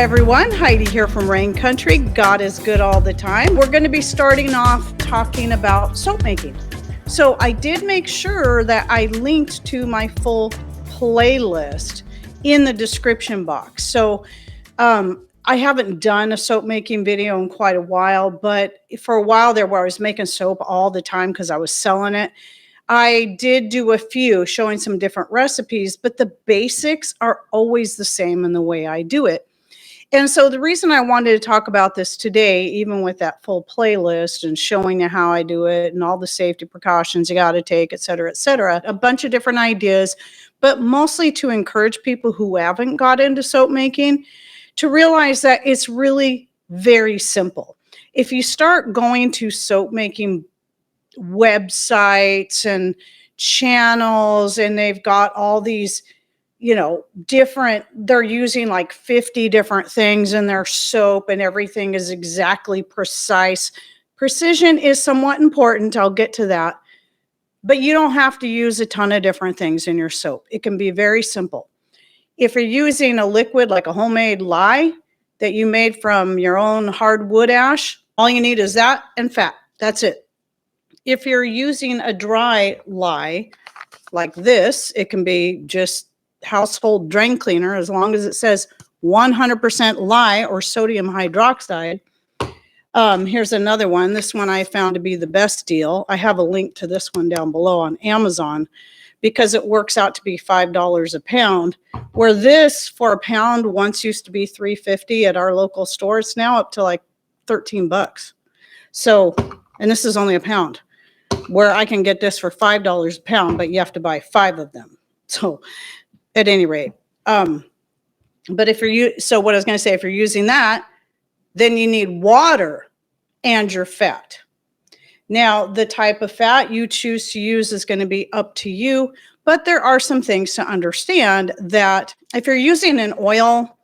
everyone, Heidi here from Rain Country. God is good all the time. We're going to be starting off talking about soap making. So I did make sure that I linked to my full playlist in the description box. So I haven't done a soap making video in quite a while, but for a while there where I was making soap all the time because I was selling it, I did do a few showing some different recipes, but the basics are always the same in the way I do it. And so the reason I wanted to talk about this today, even with that full playlist and showing you how I do it and all the safety precautions you got to take, et cetera, a bunch of different ideas, but mostly to encourage people who haven't got into soap making to realize that it's really very simple. If you start going to soap making websites and channels and they've got all these different, they're using like 50 different things in their soap and everything is exactly precise. Precision is somewhat important. I'll get to that. But you don't have to use a ton of different things in your soap. It can be very simple. If you're using a liquid like a homemade lye that you made from your own hardwood ash, all you need is that and fat. That's it. If you're using a dry lye like this, it can be just household drain cleaner as long as it says 100% lye or sodium hydroxide. Here's another one. This one I found to be the best deal. I have a link to this one down below on Amazon because it works out to be $5 a pound, where this for a pound once used to be $3.50 at our local store. It's now up to like 13 bucks. So, and this is only a pound, where I can get this for $5 a pound, but you have to buy 5 of them. So at any rate, but if so what I was going to say, if you're using that, then you need water and your fat. Now, the type of fat you choose to use is going to be up to you, but there are some things to understand that if you're using an oil,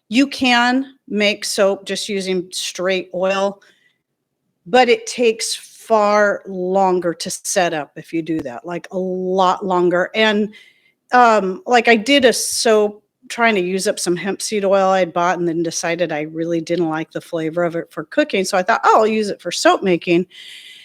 you can make soap just using straight oil, but it takes far longer to set up if you do that, like a lot longer. And like I did a soap trying to use up some hemp seed oil I'd bought and then decided I really didn't like the flavor of it for cooking. So I thought, oh, I'll use it for soap making.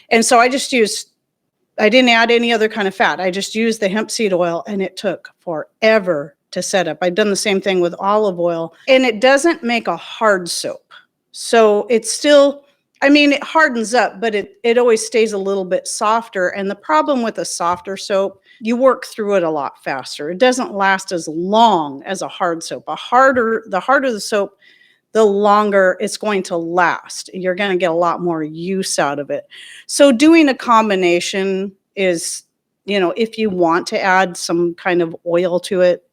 And so I didn't add any other kind of fat. I just used the hemp seed oil and it took forever to set up. I've done the same thing with olive oil and it doesn't make a hard soap. So it's still, it hardens up, but it always stays a little bit softer. And the problem with a softer soap, you work through it a lot faster. It doesn't last as long as a hard soap. The harder the soap, the longer it's going to last. You're going to get a lot more use out of it. So doing a combination is, if you want to add some kind of oil to it,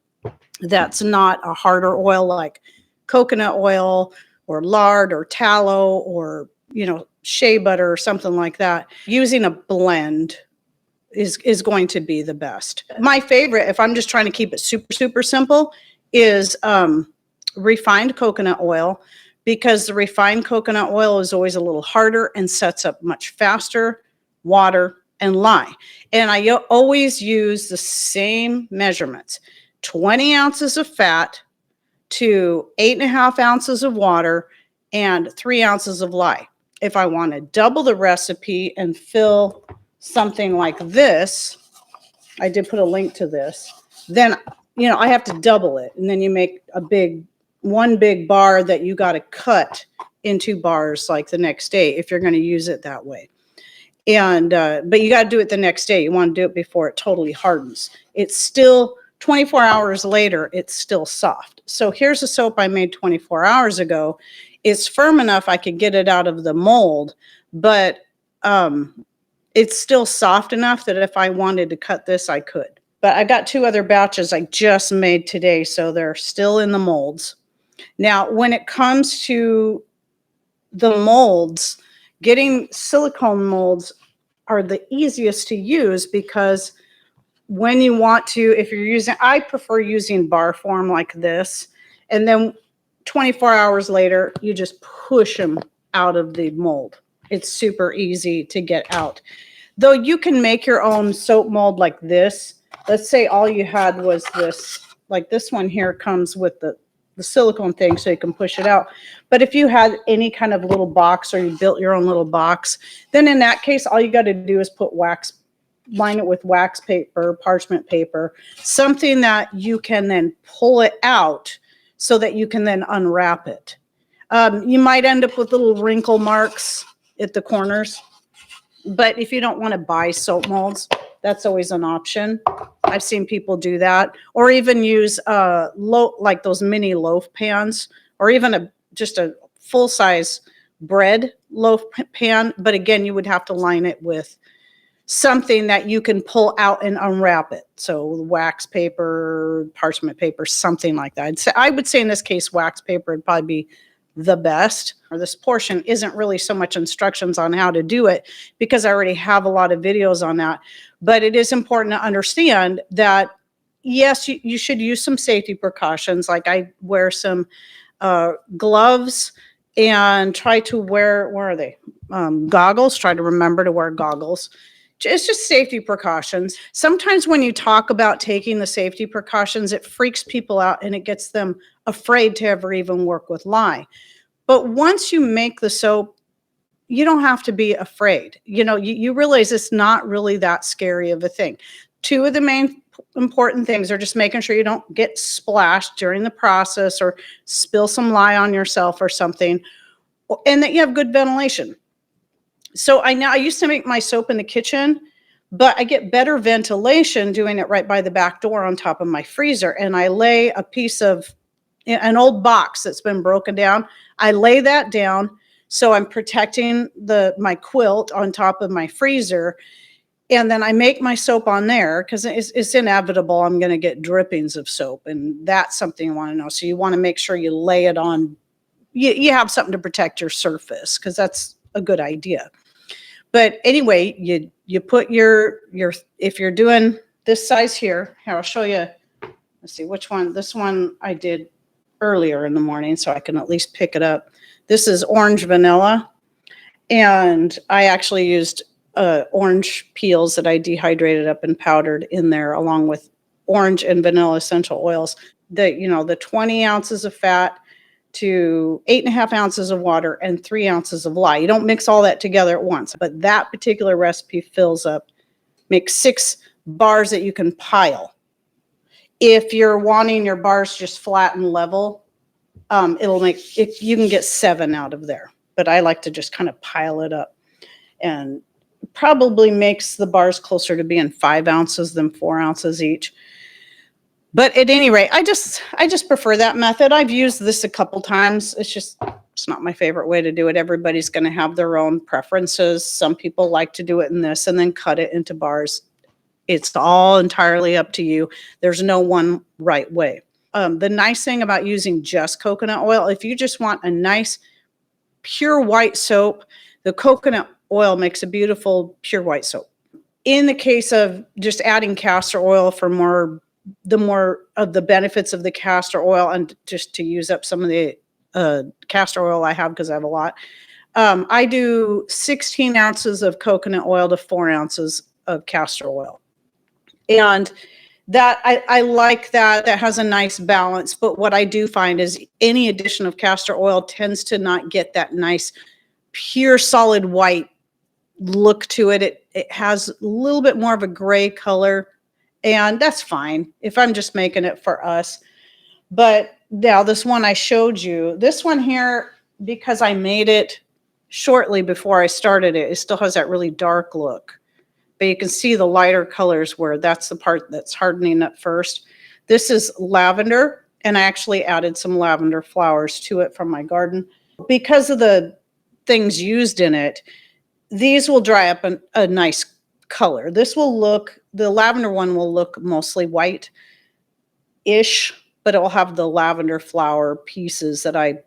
that's not a harder oil like coconut oil or lard or tallow or shea butter or something like that. Using a blend is going to be the best. My favorite, if I'm just trying to keep it super, super simple, is refined coconut oil, because the refined coconut oil is always a little harder and sets up much faster. Water and lye. And I always use the same measurements: 20 ounces of fat to 8.5 ounces of water and 3 ounces of lye. If I want to double the recipe and fill something like this, I did put a link to this, then, I have to double it. And then you make one big bar that you got to cut into bars like the next day if you're going to use it that way. And, but you got to do it the next day. You want to do it before it totally hardens. It's still 24 hours later, it's still soft. So here's a soap I made 24 hours ago. It's firm enough I could get it out of the mold, but it's still soft enough that if I wanted to cut this, I could. But I got 2 other batches I just made today, so they're still in the molds. Now, when it comes to the molds, getting silicone molds are the easiest to use, because when you want to, if you're using, I prefer using bar form like this, and then 24 hours later, you just push them out of the mold. It's super easy to get out. Though you can make your own soap mold like this. Let's say all you had was this, like this one here comes with the silicone thing so you can push it out. But if you had any kind of little box, or you built your own little box, then in that case, all you got to do is put wax, line it with wax paper, parchment paper, something that you can then pull it out so that you can then unwrap it. You might end up with little wrinkle marks at the corners, but if you don't want to buy soap molds, that's always an option. I've seen people do that, or even use like those mini loaf pans, or even just a full size bread loaf pan. But again, you would have to line it with something that you can pull out and unwrap it. So wax paper, parchment paper, something like that. I would say in this case, wax paper would probably be the best. Or this portion isn't really so much instructions on how to do it, because I already have a lot of videos on that. But it is important to understand that, yes, you should use some safety precautions. Like I wear some gloves, and try to wear, where are they? Goggles, try to remember to wear goggles. It's just safety precautions. Sometimes when you talk about taking the safety precautions, it freaks people out and it gets them afraid to ever even work with lye. But once you make the soap, you don't have to be afraid. You realize it's not really that scary of a thing. Two of the main important things are just making sure you don't get splashed during the process or spill some lye on yourself or something, and that you have good ventilation. So I used to make my soap in the kitchen, but I get better ventilation doing it right by the back door on top of my freezer. And I lay a piece of an old box that's been broken down. I lay that down, so I'm protecting my quilt on top of my freezer. And then I make my soap on there, because it's inevitable I'm going to get drippings of soap. And that's something you want to know. So you want to make sure you lay it on, you have something to protect your surface, because that's a good idea. But anyway, you put your if you're doing this size here, I'll show you. Let's see which one. This one I did earlier in the morning, so I can at least pick it up. This is orange vanilla, and I actually used orange peels that I dehydrated up and powdered in there, along with orange and vanilla essential oils. The 20 ounces of fat to 8.5 ounces of water and 3 ounces of lye. You don't mix all that together at once, but that particular recipe makes 6 bars that you can pile. If you're wanting your bars just flat and level, you can get 7 out of there. But I like to just kind of pile it up, and probably makes the bars closer to being 5 ounces than 4 ounces each. But at any rate, I just prefer that method. I've used this a couple times. It's not my favorite way to do it. Everybody's going to have their own preferences. Some people like to do it in this and then cut it into bars. It's all entirely up to you. There's no one right way. The nice thing about using just coconut oil, if you just want a nice pure white soap, the coconut oil makes a beautiful pure white soap. In the case of just adding castor oil for the more of the benefits of the castor oil, and just to use up some of the castor oil I have, because I have a lot, I do 16 ounces of coconut oil to 4 ounces of castor oil. And that I like that has a nice balance. But what I do find is any addition of castor oil tends to not get that nice pure solid white look to it. It has a little bit more of a gray color, and that's fine if I'm just making it for us. But now this one I showed you, this one here, because I made it shortly before I started it still has that really dark look. But you can see the lighter colors where that's the part that's hardening up first. This is lavender, and I actually added some lavender flowers to it from my garden. Because of the things used in it, these will dry up a nice color. The lavender one will look mostly white-ish, but it will have the lavender flower pieces that I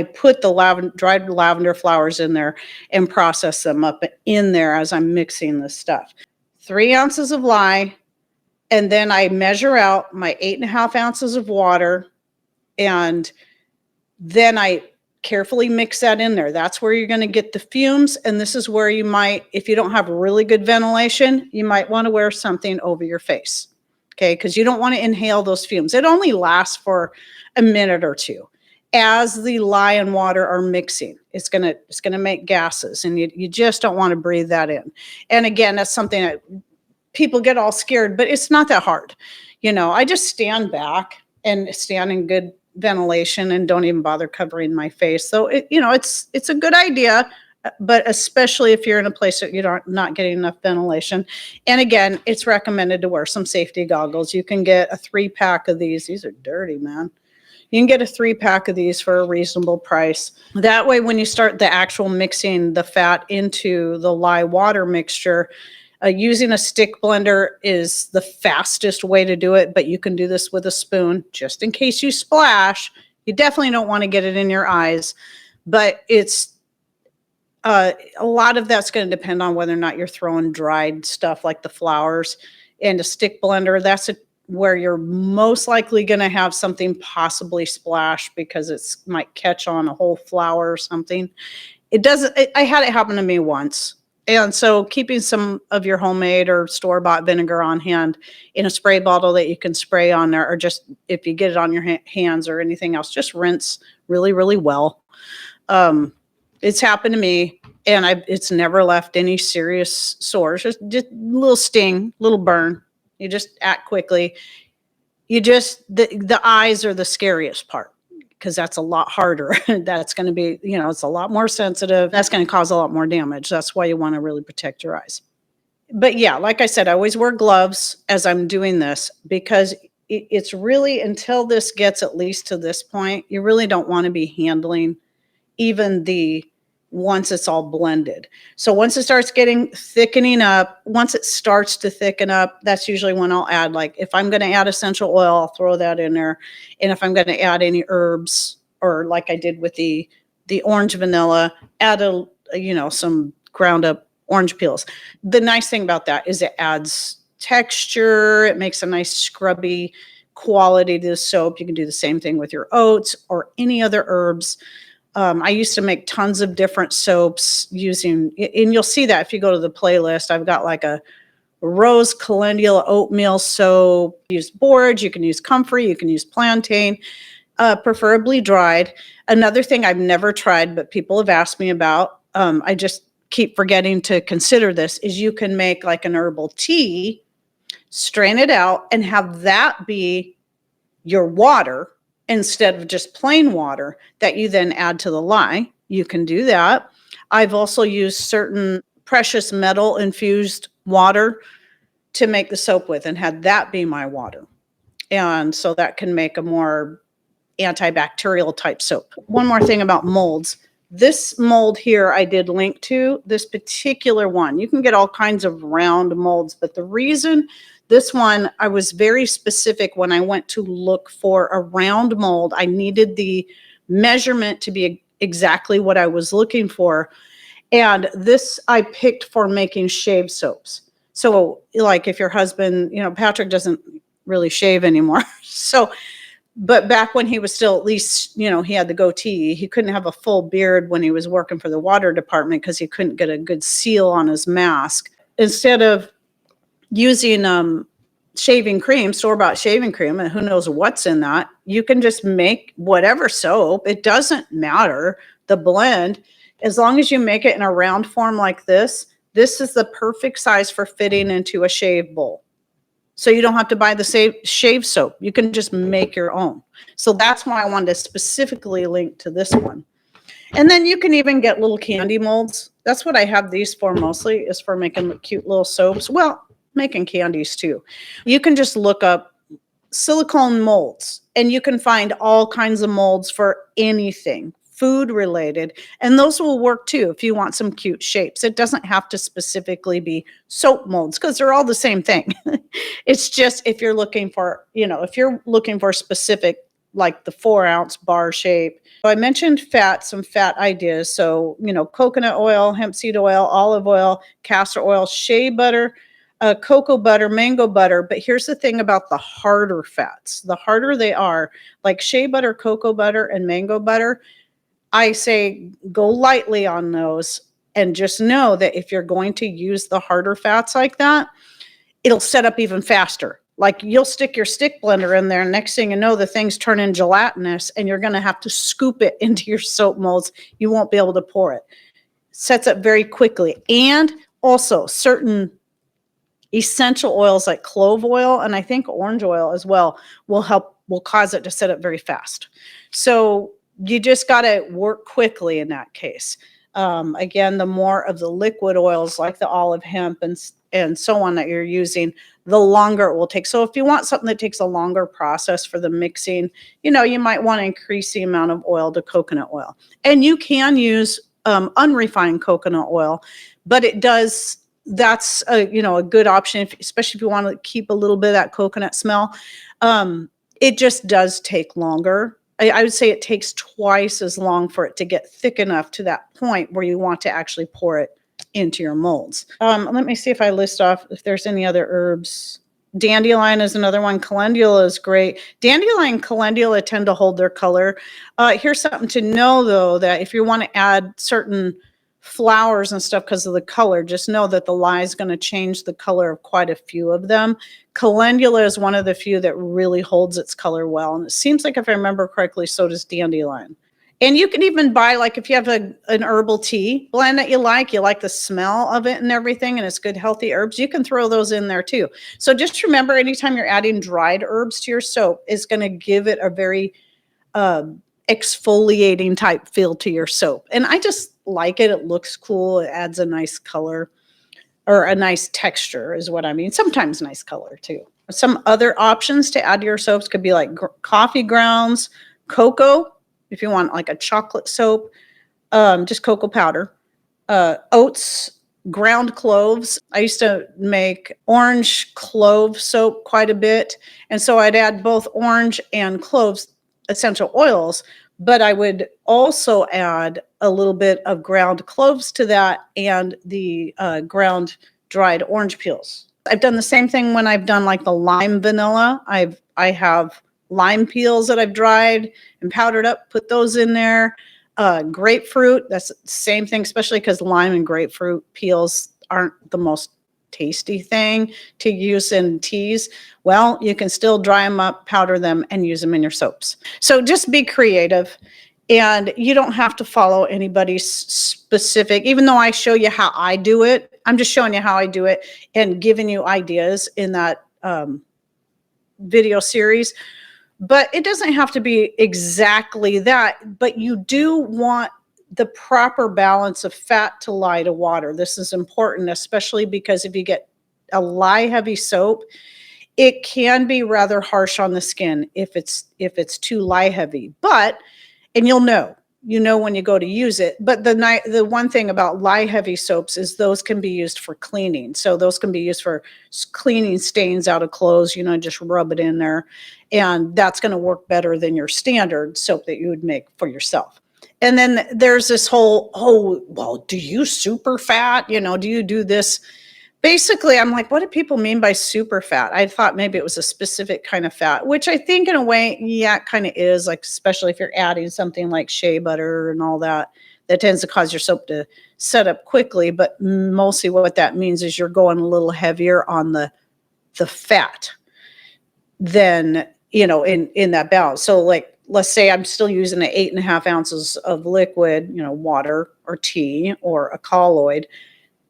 put the dried lavender flowers in there and process them up in there as I'm mixing the stuff. 3 ounces of lye, and then I measure out my 8.5 ounces of water, and then I carefully mix that in there. That's where you're going to get the fumes, and this is where you might, if you don't have really good ventilation, you might want to wear something over your face. Okay, because you don't want to inhale those fumes. It only lasts for a minute or two. As the lye and water are mixing, it's gonna make gases, and you just don't want to breathe that in. And again, that's something that people get all scared, but it's not that hard. I just stand back and stand in good ventilation and don't even bother covering my face. So it's a good idea, but especially if you're in a place that you're not getting enough ventilation. And again, it's recommended to wear some safety goggles. You can get a 3-pack of these. These are dirty, man. You can get a 3-pack of these for a reasonable price. That way, when you start the actual mixing the fat into the lye water mixture, using a stick blender is the fastest way to do it, but you can do this with a spoon just in case you splash. You definitely don't want to get it in your eyes, but it's a lot of that's going to depend on whether or not you're throwing dried stuff like the flowers. And a stick blender, that's where you're most likely going to have something possibly splash because it's might catch on a whole flower or something. It doesn't. I had it happen to me once. And so keeping some of your homemade or store-bought vinegar on hand in a spray bottle that you can spray on there, or just if you get it on your hands or anything else, just rinse really, really well. It's happened to me, and it's never left any serious sores, just a little sting, little burn. You just act quickly. The eyes are the scariest part because that's a lot harder. That's going to be, it's a lot more sensitive. That's going to cause a lot more damage. That's why you want to really protect your eyes. But yeah, like I said, I always wear gloves as I'm doing this because it's really, until this gets at least to this point, you really don't want to be handling even once it's all blended. So once it starts thickening up, once it starts to thicken up, that's usually when I'll add, like if I'm going to add essential oil, I'll throw that in there. And if I'm going to add any herbs, or like I did with the orange vanilla, add some ground up orange peels. The nice thing about that is it adds texture. It makes a nice scrubby quality to the soap. You can do the same thing with your oats or any other herbs. I used to make tons of different soaps and you'll see that if you go to the playlist, I've got like a rose calendula oatmeal soap. Use borage, you can use comfrey, you can use plantain, preferably dried. Another thing I've never tried, but people have asked me about, I just keep forgetting to consider this, is you can make like an herbal tea, strain it out, and have that be your water instead of just plain water that you then add to the lye. You can do that. I've also used certain precious metal infused water to make the soap with and had that be my water. And so that can make a more antibacterial type soap. One more thing about molds. This mold here I did link to, this particular one. You can get all kinds of round molds, but the reason this one, I was very specific when I went to look for a round mold. I needed the measurement to be exactly what I was looking for. And this I picked for making shave soaps. So like if your husband, Patrick doesn't really shave anymore. But back when he was still, at least, he had the goatee, he couldn't have a full beard when he was working for the water department because he couldn't get a good seal on his mask. Instead of using shaving cream, store-bought shaving cream, and who knows what's in that, you can just make whatever soap. It doesn't matter, the blend, as long as you make it in a round form like this. This is the perfect size for fitting into a shave bowl. So you don't have to buy the shave soap. You can just make your own. So that's why I wanted to specifically link to this one. And then you can even get little candy molds. That's what I have these for mostly, is for making cute little soaps. Well, making candies too. You can just look up silicone molds and you can find all kinds of molds for anything food related, and those will work too if you want some cute shapes. It doesn't have to specifically be soap molds because they're all the same thing. It's just if you're looking for, specific, like the 4-ounce bar shape. So I mentioned some fat ideas. So, coconut oil, hemp seed oil, olive oil, castor oil, shea butter, cocoa butter, mango butter. But here's the thing about the harder fats. The harder they are, like shea butter, cocoa butter, and mango butter, I say go lightly on those, and just know that if you're going to use the harder fats like that, it'll set up even faster. Like you'll stick your stick blender in there, and next thing you know, the thing's turning gelatinous, and you're going to have to scoop it into your soap molds. You won't be able to pour it. Sets up very quickly. And also certain essential oils like clove oil and I think orange oil as well will cause it to set up very fast. So you just got to work quickly in that case. Again, the more of the liquid oils like the olive hemp and so on that you're using, the longer it will take. So if you want something that takes a longer process for the mixing, you might want to increase the amount of oil to coconut oil. And you can use unrefined coconut oil, but that's a good option, especially if you want to keep a little bit of that coconut smell. It just does take longer. I would say it takes twice as long for it to get thick enough to that point where you want to actually pour it into your molds. Let me see if I list off if there's any other herbs. Dandelion is another one. Calendula is great. Dandelion and calendula tend to hold their color. Here's something to know, though, that if you want to add certain flowers and stuff because of the color, just know that the lye is going to change the color of quite a few of them. Calendula is one of the few that really holds its color well. And it seems like, if I remember correctly, so does dandelion. And you can even buy, like if you have an herbal tea blend that you like the smell of it and everything, and it's good, healthy herbs, you can throw those in there too. So just remember, anytime you're adding dried herbs to your soap, is going to give it a very exfoliating type feel to your soap. And I just like it. It looks cool. It adds a nice color, or a nice texture is what I mean. Sometimes nice color too. Some other options to add to your soaps could be like coffee grounds, cocoa, if you want like a chocolate soap, just cocoa powder, oats, ground cloves. I used to make orange clove soap quite a bit. And so I'd add both orange and cloves essential oils, but I would also add a little bit of ground cloves to that and the ground dried orange peels. I've done the same thing when I've done like the lime vanilla. I have lime peels that I've dried and powdered up, put those in there. Grapefruit, that's the same thing, especially because lime and grapefruit peels aren't the most tasty thing to use in teas. Well, you can still dry them up, powder them, and use them in your soaps. So just be creative, and you don't have to follow anybody's specific, even though I show you how I do it. I'm just showing you how I do it and giving you ideas in that video series. But it doesn't have to be exactly that, but you do want the proper balance of fat to lye to water. This is important, especially because if you get a lye heavy soap, it can be rather harsh on the skin if it's too lye heavy. And you'll know when you go to use it. But the one thing about lye heavy soaps is those can be used for cleaning. So those can be used for cleaning stains out of clothes, just rub it in there. And that's going to work better than your standard soap that you would make for yourself. And then there's this whole, do you super fat? Do you do this? Basically, I'm like, what do people mean by super fat? I thought maybe it was a specific kind of fat, which I think in a way, yeah, it kind of is, like, especially if you're adding something like shea butter and all that, that tends to cause your soap to set up quickly. But mostly what that means is you're going a little heavier on the fat than, in that balance. So like, let's say I'm still using 8.5 ounces of liquid, water or tea or a colloid,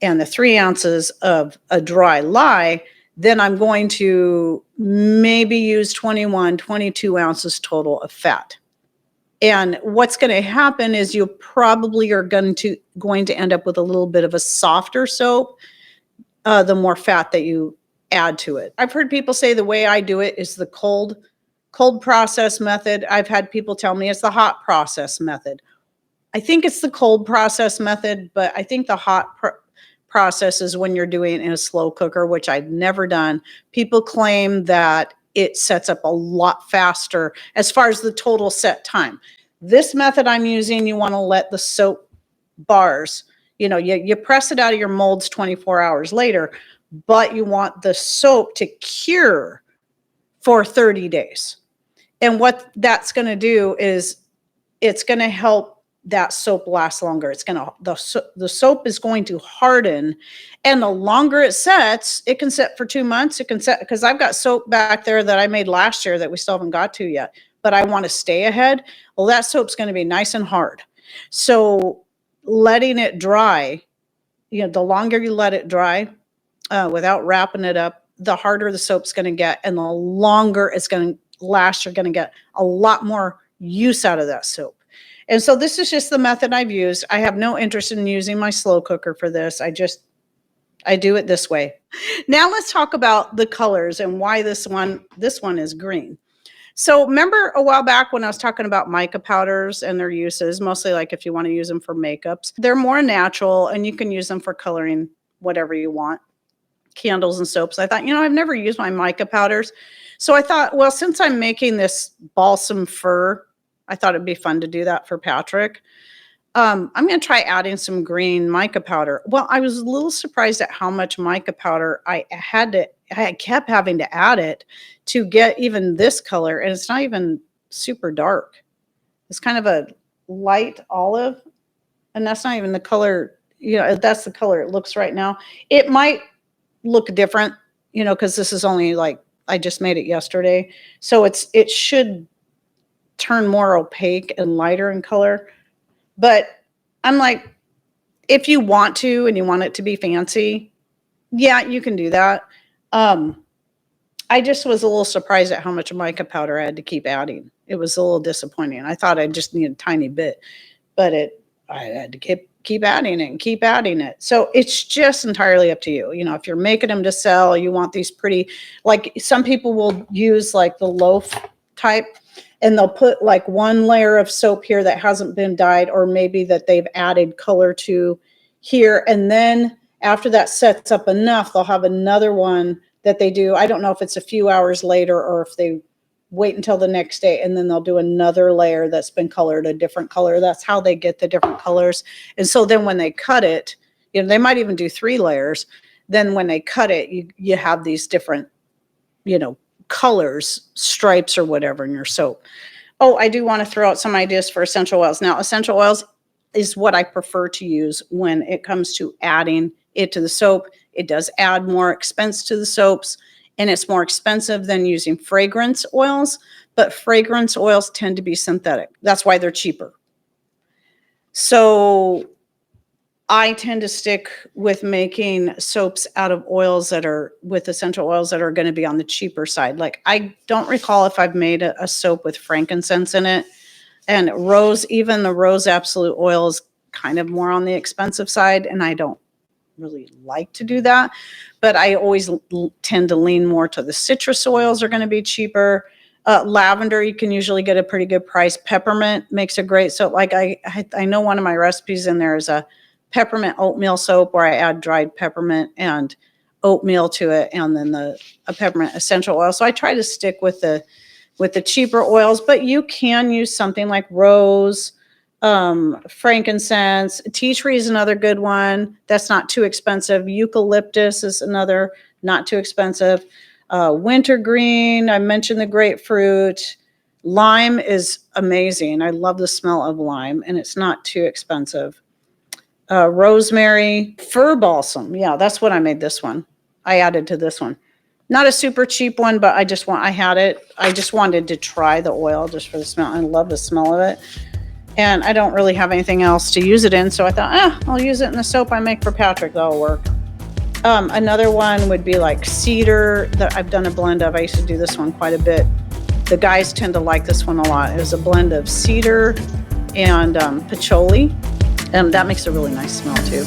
and the 3 ounces of a dry lye, then I'm going to maybe use 21, 22 ounces total of fat. And what's going to happen is you probably are going to end up with a little bit of a softer soap, the more fat that you add to it. I've heard people say the way I do it is the cold process method. I've had people tell me it's the hot process method. I think it's the cold process method, but I think the hot process is when you're doing it in a slow cooker, which I've never done. People claim that it sets up a lot faster as far as the total set time. This method I'm using, you want to let the soap bars, you press it out of your molds 24 hours later, but you want the soap to cure for 30 days. And what that's going to do is it's going to help that soap lasts longer. It's going to, the soap is going to harden, and the longer it sets, it can set for 2 months. It can set, because I've got soap back there that I made last year that we still haven't got to yet, but I want to stay ahead. Well, that soap's going to be nice and hard. So letting it dry, the longer you let it dry without wrapping it up, the harder the soap's going to get, and the longer it's going to last. You're going to get a lot more use out of that soap. And so this is just the method I've used. I have no interest in using my slow cooker for this. I do it this way. Now let's talk about the colors and why this one is green. So remember a while back when I was talking about mica powders and their uses, mostly like if you want to use them for makeups, they're more natural and you can use them for coloring whatever you want, candles and soaps. I thought, I've never used my mica powders. So I thought, well, since I'm making this balsam fir, I thought it'd be fun to do that for Patrick. I'm going to try adding some green mica powder. Well, I was a little surprised at how much mica powder I kept having to add it to get even this color. And it's not even super dark. It's kind of a light olive. And that's not even the color, that's the color it looks right now. It might look different, because this is only like, I just made it yesterday. So it should turn more opaque and lighter in color. But I'm like, if you want to and you want it to be fancy, yeah, you can do that. I just was a little surprised at how much mica powder I had to keep adding. It was a little disappointing. I thought I just needed a tiny bit, but I had to keep adding it and keep adding it. So it's just entirely up to you. If you're making them to sell, you want these pretty, like some people will use like the loaf type, and they'll put like one layer of soap here that hasn't been dyed, or maybe that they've added color to here. And then after that sets up enough, they'll have another one that they do. I don't know if it's a few hours later or if they wait until the next day, and then they'll do another layer that's been colored a different color. That's how they get the different colors. And so then when they cut it, they might even do 3 layers. Then when they cut it, you have these different, colors, stripes or whatever in your soap. Oh, I do want to throw out some ideas for essential oils. Now, essential oils is what I prefer to use when it comes to adding it to the soap. It does add more expense to the soaps, and it's more expensive than using fragrance oils, but fragrance oils tend to be synthetic. That's why they're cheaper. So I tend to stick with making soaps out of oils that are with essential oils that are going to be on the cheaper side. Like I don't recall if I've made a soap with frankincense in it, and even the rose absolute oil is kind of more on the expensive side. And I don't really like to do that, but I always tend to lean more to the citrus oils are going to be cheaper. Lavender, you can usually get a pretty good price. Peppermint makes a great soap. Like I know one of my recipes in there is a peppermint oatmeal soap where I add dried peppermint and oatmeal to it, and then a peppermint essential oil. So I try to stick with the cheaper oils, but you can use something like rose, frankincense. Tea tree is another good one. That's not too expensive. Eucalyptus is another not too expensive. Wintergreen, I mentioned the grapefruit. Lime is amazing. I love the smell of lime, and it's not too expensive. Rosemary, fir balsam. Yeah, that's what I made this one. I added to this one. Not a super cheap one, but I had it. I just wanted to try the oil just for the smell. I love the smell of it. And I don't really have anything else to use it in, so I thought, I'll use it in the soap I make for Patrick. That'll work. Another one would be like cedar that I've done a blend of. I used to do this one quite a bit. The guys tend to like this one a lot. It was a blend of cedar and patchouli. And that makes a really nice smell too.